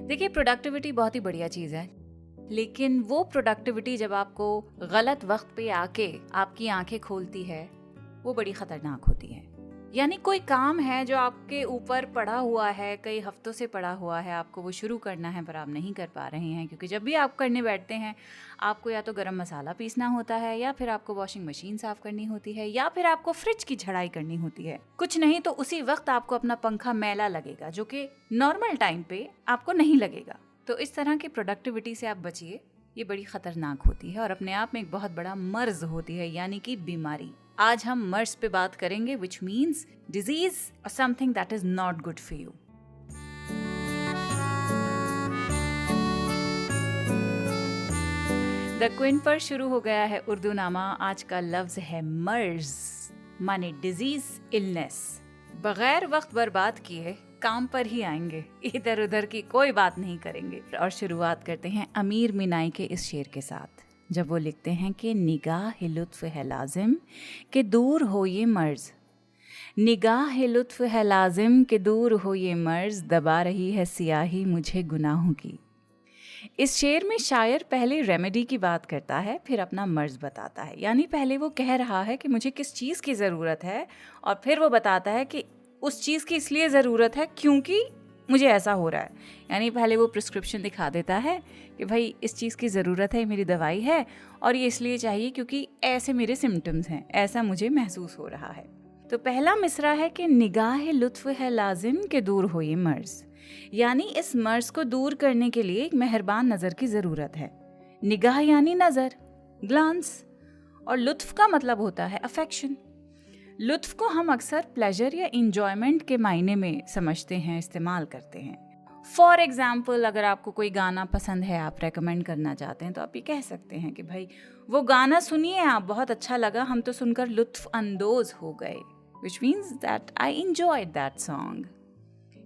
देखिए, प्रोडक्टिविटी बहुत ही बढ़िया चीज़ है, लेकिन वो प्रोडक्टिविटी जब आपको गलत वक्त पे आके आपकी आंखें खोलती है, वो बड़ी खतरनाक होती है। यानी कोई काम है जो आपके ऊपर पड़ा हुआ है, कई हफ्तों से पड़ा हुआ है, आपको वो शुरू करना है पर आप नहीं कर पा रहे हैं, क्योंकि जब भी आप करने बैठते हैं आपको या तो गरम मसाला पीसना होता है, या फिर आपको वॉशिंग मशीन साफ करनी होती है, या फिर आपको फ्रिज की झड़ाई करनी होती है। कुछ नहीं तो उसी वक्त आपको अपना पंखा मैला लगेगा, जो कि नॉर्मल टाइम पे आपको नहीं लगेगा। तो इस तरह की प्रोडक्टिविटी से आप बचिए, ये बड़ी खतरनाक होती है और अपने आप में एक बहुत बड़ा मर्ज होती है, यानी कि बीमारी। आज हम मर्ज पे बात करेंगे, विच मीन्स डिजीज और something that is not good for you. द क्विन पर शुरू हो गया है उर्दू नामा। आज का लफ्ज है मर्ज, माने डिजीज, इलनेस। बगैर वक्त बर्बाद किए काम पर ही आएंगे, इधर उधर की कोई बात नहीं करेंगे। और शुरुआत करते हैं अमीर मीनाई के इस शेर के साथ, जब वो लिखते हैं कि निगाह लुत्फ है लाजिम कि दूर हो ये मर्ज, निगाह लुत्फ है लाजिम कि दूर हो ये मर्ज, दबा रही है सियाही मुझे गुनाहों की। इस शेर में शायर पहले रेमेडी की बात करता है, फिर अपना मर्ज बताता है। यानी पहले वो कह रहा है कि मुझे किस चीज़ की ज़रूरत है, और फिर वो बताता है कि उस चीज़ की इसलिए ज़रूरत है क्योंकि मुझे ऐसा हो रहा है। यानी पहले वो प्रिस्क्रिप्शन दिखा देता है कि भाई इस चीज़ की ज़रूरत है, मेरी दवाई है, और ये इसलिए चाहिए क्योंकि ऐसे मेरे सिम्टम्स हैं, ऐसा मुझे महसूस हो रहा है। तो पहला मिसरा है कि निगाह लुत्फ है लाजिम के दूर हो ये मर्ज, यानी इस मर्ज को दूर करने के लिए एक मेहरबान नज़र की ज़रूरत है। निगाह यानी नज़र, ग्लांस, और लुत्फ का मतलब होता है अफेक्शन। लुत्फ को हम अक्सर प्लेजर या इंजॉयमेंट के मायने में समझते हैं, इस्तेमाल करते हैं। फॉर एग्जाम्पल, अगर आपको कोई गाना पसंद है, आप रेकमेंड करना चाहते हैं, तो आप ये कह सकते हैं कि भाई वो गाना सुनिए आप, बहुत अच्छा लगा, हम तो सुनकर लुत्फ अंदोज हो गए, which means that I enjoyed that song.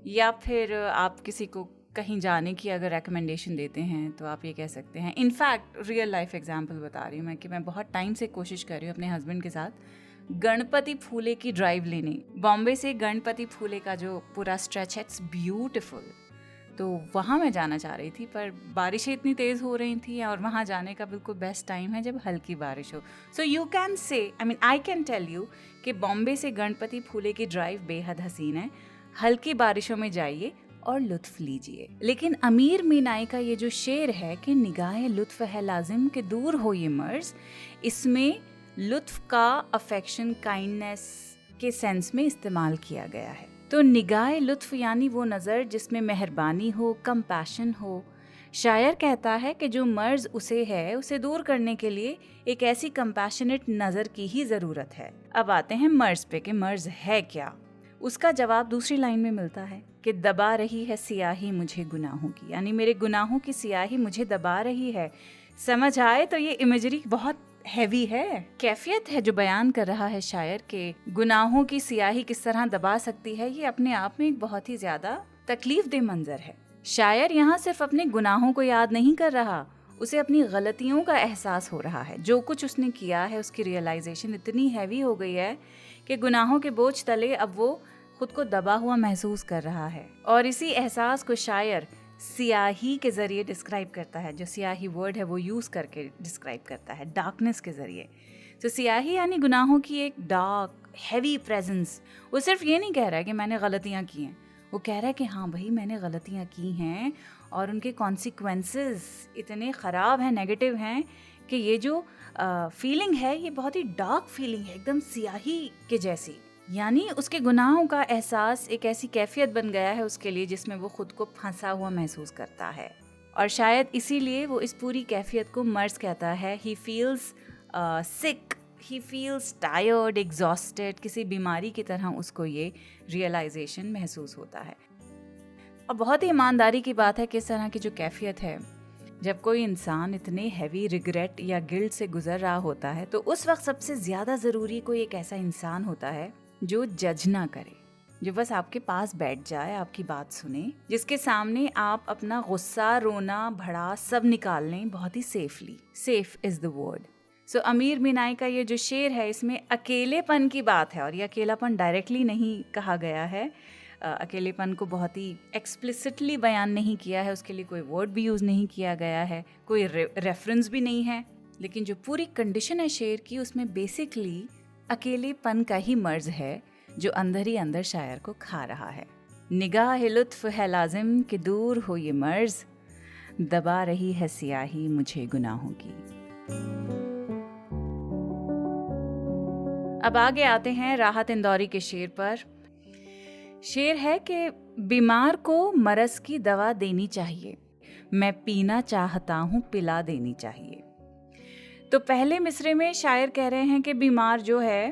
या फिर आप किसी को कहीं जाने की अगर रिकमेंडेशन देते हैं तो आप ये कह सकते हैं, इनफैक्ट रियल लाइफ एग्जांपल बता रही हूँ मैं, कि मैं बहुत टाइम से कोशिश कर रही हूँ अपने हस्बैंड के साथ गणपति फूले की ड्राइव लेने। बॉम्बे से गणपति फूले का जो पूरा स्ट्रेच है, इट्स ब्यूटिफुल। तो वहाँ मैं जाना चाह रही थी, पर बारिशें इतनी तेज़ हो रही थी, और वहाँ जाने का बिल्कुल बेस्ट टाइम है जब हल्की बारिश हो। So you can say, I can tell you कि बॉम्बे से गणपति फूले की ड्राइव बेहद हसीन है। हल्की बारिशों में जाइए और लुत्फ लीजिए। लेकिन अमीर मीनाई का ये जो शेर है कि निगाह लुत्फ है लाजिम के दूर हो ये मर्ज, इसमें लुत्फ का अफेक्शन, काइंडनेस के सेंस में इस्तेमाल किया गया है। तो निगाह लुत्फ यानी वो नज़र जिसमें मेहरबानी हो, कंपैशन हो। शायर कहता है कि जो मर्ज उसे है, उसे दूर करने के लिए एक ऐसी कंपैशनेट नज़र की ही ज़रूरत है। अब आते हैं मर्ज पे कि मर्ज है क्या। उसका जवाब दूसरी लाइन में मिलता है कि दबा रही है सियाही मुझे गुनाहों की, यानी मेरे गुनाहों की सियाही मुझे दबा रही है। समझ आए तो ये इमेजरी बहुत हैवी है, कैफियत है जो बयान कर रहा है शायर के गुनाहों की सियाही किस तरह दबा सकती है। ये अपने आप में एक बहुत ही ज्यादा तकलीफ दे मंजर है। शायर यहाँ सिर्फ अपने गुनाहों को याद नहीं कर रहा, उसे अपनी गलतियों का एहसास हो रहा है। जो कुछ उसने किया है उसकी रियलाइजेशन इतनी हैवी हो गई है कि गुनाहों के बोझ तले अब वो खुद को दबा हुआ महसूस कर रहा है। और इसी एहसास को शायर सियाही के जरिए डिस्क्राइब करता है। जो सियाही वर्ड है वो यूज करके डिस्क्राइब करता है डार्कनेस के जरिए। तो सियाही यानी गुनाहों की एक डार्क हैवी प्रेजेंस। वो सिर्फ ये नहीं कह रहा है कि मैंने गलतियां की हैं, वो कह रहा है कि हाँ भाई मैंने गलतियां की हैं और उनके कॉन्सिक्वेंसेस इतने ख़राब हैं, नेगेटिव हैं, कि ये जो फीलिंग है ये बहुत ही डार्क फीलिंग है, एकदम सियाही के जैसी। यानी उसके गुनाहों का एहसास एक ऐसी कैफियत बन गया है उसके लिए जिसमें वो खुद को फंसा हुआ महसूस करता है। और शायद इसीलिए वो इस पूरी कैफियत को मर्ज कहता है। He feels sick, he feels tired, exhausted, किसी बीमारी की तरह उसको ये रियलाइजेशन महसूस होता है। और बहुत ही ईमानदारी की बात है कि इस तरह की जो कैफियत है, जब कोई इंसान इतने हैवी रिग्रेट या गिल्ट से गुजर रहा होता है, तो उस वक्त सबसे ज़्यादा ज़रूरी कोई एक ऐसा इंसान होता है जो जज ना करे, जो बस आपके पास बैठ जाए, आपकी बात सुने, जिसके सामने आप अपना गुस्सा, रोना, भड़ास सब निकाल लें बहुत ही safely. Safe is the word. So Ameer Minai का ये जो शेर है, इसमें अकेलेपन की बात है, और ये अकेलापन डायरेक्टली नहीं कहा गया है, अकेलेपन को बहुत ही एक्सप्लिसिटली बयान नहीं किया है, उसके लिए कोई वर्ड भी यूज़ नहीं किया गया है, कोई रेफरेंस भी नहीं है, लेकिन जो पूरी कंडीशन है शेर की उसमें बेसिकली अकेलेपन का ही मर्ज है जो अंदर ही अंदर शायर को खा रहा है। निगाह लुत्फ है लाजिम कि दूर हो ये मर्ज, दबा रही है सियाही मुझे गुनाहों की। अब आगे आते हैं राहत इंदौरी के शेर पर। शेर है कि बीमार को मरज की दवा देनी चाहिए, मैं पीना चाहता हूँ पिला देनी चाहिए। तो पहले मिसरे में शायर कह रहे हैं कि बीमार जो है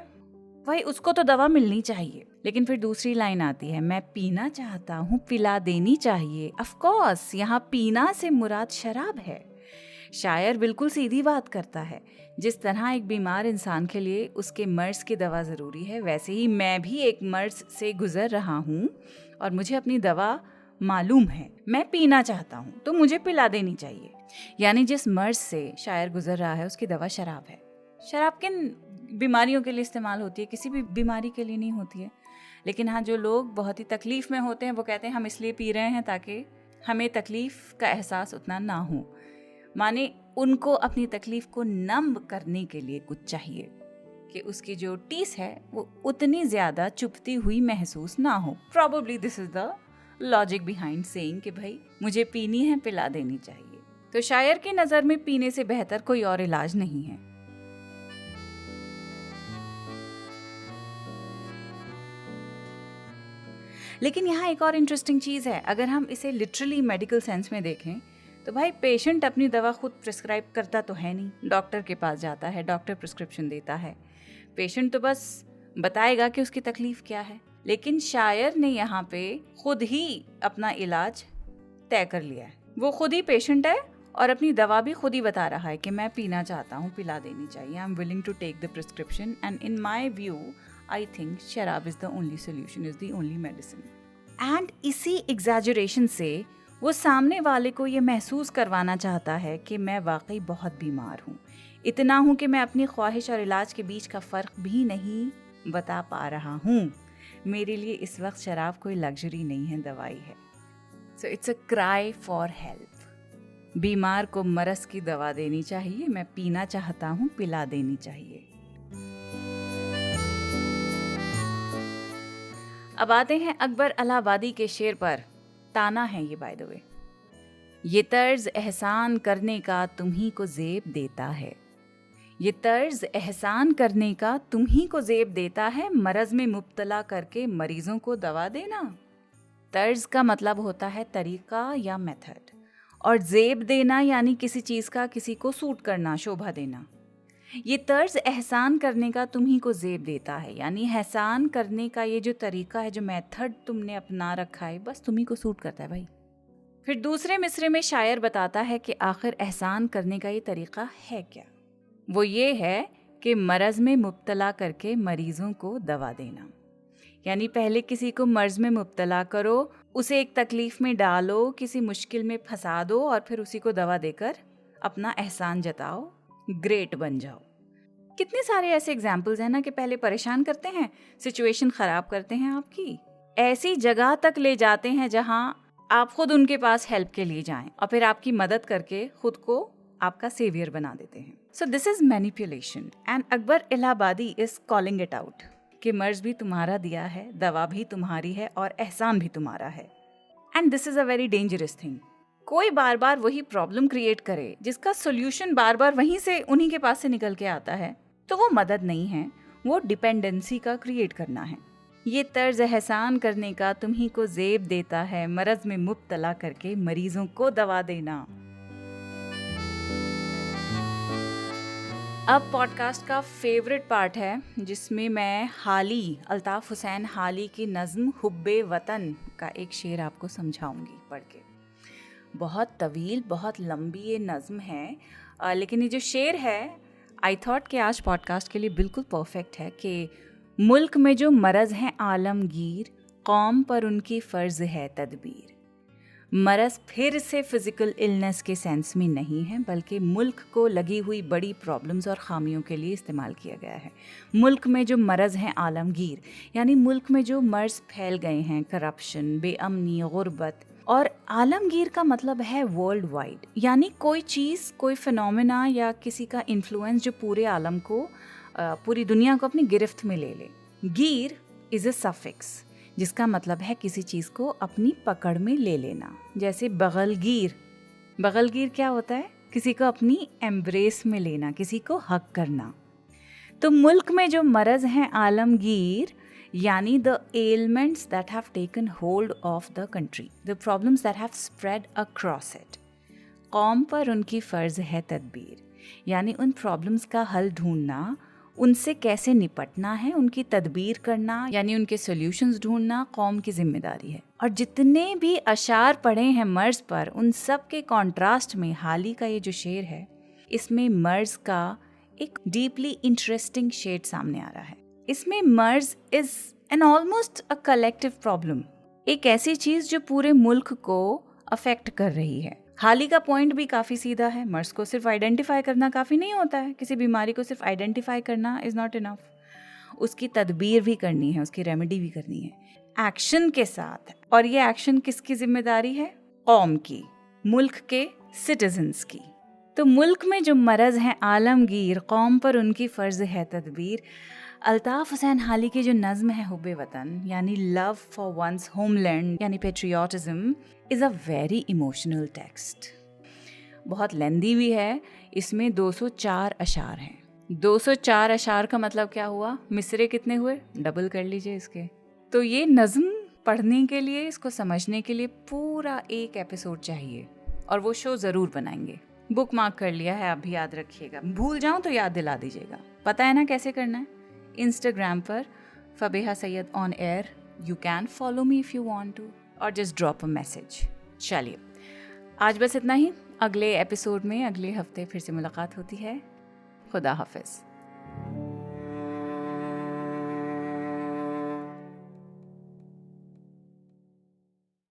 भाई उसको तो दवा मिलनी चाहिए, लेकिन फिर दूसरी लाइन आती है मैं पीना चाहता हूँ पिला देनी चाहिए। ऑफ कोर्स यहाँ पीना से मुराद शराब है। शायर बिल्कुल सीधी बात करता है। जिस तरह एक बीमार इंसान के लिए उसके मर्ज की दवा ज़रूरी है, वैसे ही मैं भी एक मर्ज से गुजर रहा हूँ और मुझे अपनी दवा मालूम है, मैं पीना चाहता हूँ तो मुझे पिला देनी चाहिए। यानी जिस मर्ज से शायर गुजर रहा है उसकी दवा शराब है। शराब किन बीमारियों के लिए इस्तेमाल होती है? किसी भी बीमारी के लिए नहीं होती है। लेकिन हाँ, जो लोग बहुत ही तकलीफ़ में होते हैं वो कहते हैं हम इसलिए पी रहे हैं ताकि हमें तकलीफ़ का एहसास उतना ना हो। माने उनको अपनी तकलीफ़ को नम करने के लिए कुछ चाहिए कि उसकी जो टीस है वो उतनी ज़्यादा चुभती हुई महसूस ना हो। Probably this is the logic behind saying कि भाई मुझे पीनी है, पिला देनी चाहिए। तो शायर की नज़र में पीने से बेहतर कोई और इलाज नहीं है। लेकिन यहाँ एक और इंटरेस्टिंग चीज़ है। अगर हम इसे लिटरली मेडिकल सेंस में देखें तो भाई पेशेंट अपनी दवा खुद प्रिस्क्राइब करता तो है नहीं, डॉक्टर के पास जाता है, डॉक्टर प्रिस्क्रिप्शन देता है। पेशेंट तो बस बताएगा कि उसकी तकलीफ क्या है। लेकिन शायर ने यहाँ पे खुद ही अपना इलाज तय कर लिया है। वो खुद ही पेशेंट है और अपनी दवा भी खुद ही बता रहा है कि मैं पीना चाहता हूँ, पिला देनी चाहिए। I am willing to take the prescription and in my view I think sharab is the only solution, is the only medicine. And इसी एग्जैजरेशन से वो सामने वाले को ये महसूस करवाना चाहता है कि मैं वाकई बहुत बीमार हूँ, इतना हूँ कि मैं अपनी ख्वाहिश और इलाज के बीच का फ़र्क भी नहीं बता पा रहा हूँ। मेरे लिए इस वक्त शराब कोई लग्जरी नहीं है, दवाई है। So it's a cry for help. बीमार को मरज की दवा देनी चाहिए, मैं पीना चाहता हूँ, पिला देनी चाहिए। अब आते हैं अकबर इलाहाबादी के शेर पर। ताना है ये बाय द वे। ये तर्ज एहसान करने का तुम्ही को ज़ेब देता है, ये तर्ज एहसान करने का तुम्ही को ज़ेब देता है, मरज में मुब्तला करके मरीजों को दवा देना। तर्ज का मतलब होता है तरीका या मेथड, और ज़ेब देना यानी किसी चीज़ का किसी को सूट करना, शोभा देना। ये तर्ज एहसान करने का तुम्ही को ज़ेब देता है, यानी एहसान करने का ये जो तरीका है, जो मेथड तुमने अपना रखा है, बस तुम्ही को सूट करता है भाई। फिर दूसरे मिसरे में शायर बताता है कि आखिर एहसान करने का ये तरीका है क्या। वो ये है कि मर्ज़ में मुब्तला करके मरीज़ों को दवा देना। यानी पहले किसी को मर्ज़ में मुब्तला करो, उसे एक तकलीफ़ में डालो, किसी मुश्किल में फंसा दो और फिर उसी को दवा देकर अपना एहसान जताओ, ग्रेट बन जाओ। कितने सारे ऐसे एग्जाम्पल्स हैं ना कि पहले परेशान करते हैं, सिचुएशन ख़राब करते हैं आपकी, ऐसी जगह तक ले जाते हैं जहां आप खुद उनके पास हेल्प के लिए जाएं और फिर आपकी मदद करके खुद को आपका सेवियर बना देते हैं। So this is manipulation and Akbar Allahabadi is calling it out कि मर्ज भी तुम्हारा दिया है, दवा भी तुम्हारी है और एहसान भी तुम्हारा है। And this is a very dangerous thing. कोई बार बार वही प्रॉब्लम क्रिएट करे जिसका सोल्यूशन बार बार वहीं से, उन्हीं के पास से निकल के आता है, तो वो मदद नहीं है, वो डिपेंडेंसी का क्रिएट करना है। ये तर्ज एहसान करने का तुम्ही को ज़ेब देता है, मरज में मुब्तला करके मरीजों को दवा देना। अब पॉडकास्ट का फेवरेट पार्ट है जिसमें मैं हाली, अल्ताफ़ हुसैन हाली की नज़्म हुब्बे वतन का एक शेर आपको समझाऊंगी पढ़ के। बहुत तवील, बहुत लंबी ये नज़्म है, लेकिन ये जो शेर है आई थॉट कि आज पॉडकास्ट के लिए बिल्कुल परफेक्ट है कि मुल्क में जो मरज़ हैं आलमगीर, कौम पर उनकी फ़र्ज़ है तदबीर। मरज फिर से फिजिकल इलनेस के सेंस में नहीं है, बल्कि मुल्क को लगी हुई बड़ी प्रॉब्लम्स और खामियों के लिए इस्तेमाल किया गया है। मुल्क में जो मरज हैं आलमगीर, यानी मुल्क में जो मर्ज फैल गए हैं, करप्शन, बेअमनी, गुर्बत, और आलमगीर का मतलब है वर्ल्ड वाइड, यानी कोई चीज़, कोई फिनोमेना या किसी का इन्फ्लुएंस जो पूरे आलम को, पूरी दुनिया को अपनी गिरफ्त में ले ले। गीर इज़ अ सफिक्स जिसका मतलब है किसी चीज़ को अपनी पकड़ में ले लेना। जैसे बगलगीर, बगलगीर क्या होता है? किसी को अपनी एम्ब्रेस में लेना, किसी को हक करना। तो मुल्क में जो मरज हैं आलमगीर, यानी the elements that have taken hold of the country, the problems that have spread across it. कौम पर उनकी फ़र्ज़ है तदबीर, यानी उन प्रॉब्लम्स का हल ढूंढना, उनसे कैसे निपटना है, उनकी तदबीर करना, यानी उनके सॉल्यूशंस ढूंढना कौम की जिम्मेदारी है। और जितने भी अशार पढ़े हैं मर्ज पर, उन सब के कॉन्ट्रास्ट में हाल ही का ये जो शेर है, इसमें मर्ज का एक डीपली इंटरेस्टिंग शेड सामने आ रहा है। इसमें मर्ज is an almost a collective problem, एक ऐसी चीज जो पूरे मुल्क को अफेक्ट कर रही है। हाल ही का पॉइंट भी काफ़ी सीधा है, मर्ज को सिर्फ आइडेंटिफाई करना काफ़ी नहीं होता है। किसी बीमारी को सिर्फ आइडेंटिफाई करना इज़ नॉट इनफ, उसकी तदबीर भी करनी है, उसकी रेमेडी भी करनी है एक्शन के साथ। और ये एक्शन किसकी जिम्मेदारी है? कौम की, मुल्क के सिटीजन्स की। तो मुल्क में जो मरज हैं आलमगीर, कौम पर उनकी फ़र्ज़ है तदबीर। अल्ताफ़ हुसैन हाली की जो नज़्म है हुब्बे वतन, यानी लव फॉर वंस होमलैंड, यानी patriotism, is a very emotional text. बहुत लेंदी भी है, इसमें 204 अशार हैं। 204 अशार का मतलब क्या हुआ? मिसरे कितने हुए? डबल कर लीजिए इसके। तो ये नज़्म पढ़ने के लिए, इसको समझने के लिए पूरा एक एपिसोड चाहिए, और वो शो ज़रूर बनाएंगे। बुक मार्क कर लिया है, आप भी याद रखिएगा। भूल जाऊं तो याद दिला दीजिएगा। पता है ना कैसे करना है? इंस्टाग्राम पर Fabiha Syed on air, you can follow me if you want to, और जस्ट ड्रॉप अ मैसेज। चलिए, आज बस इतना ही। अगले एपिसोड में अगले हफ्ते फिर से मुलाकात होती है। खुदा हाफिज़।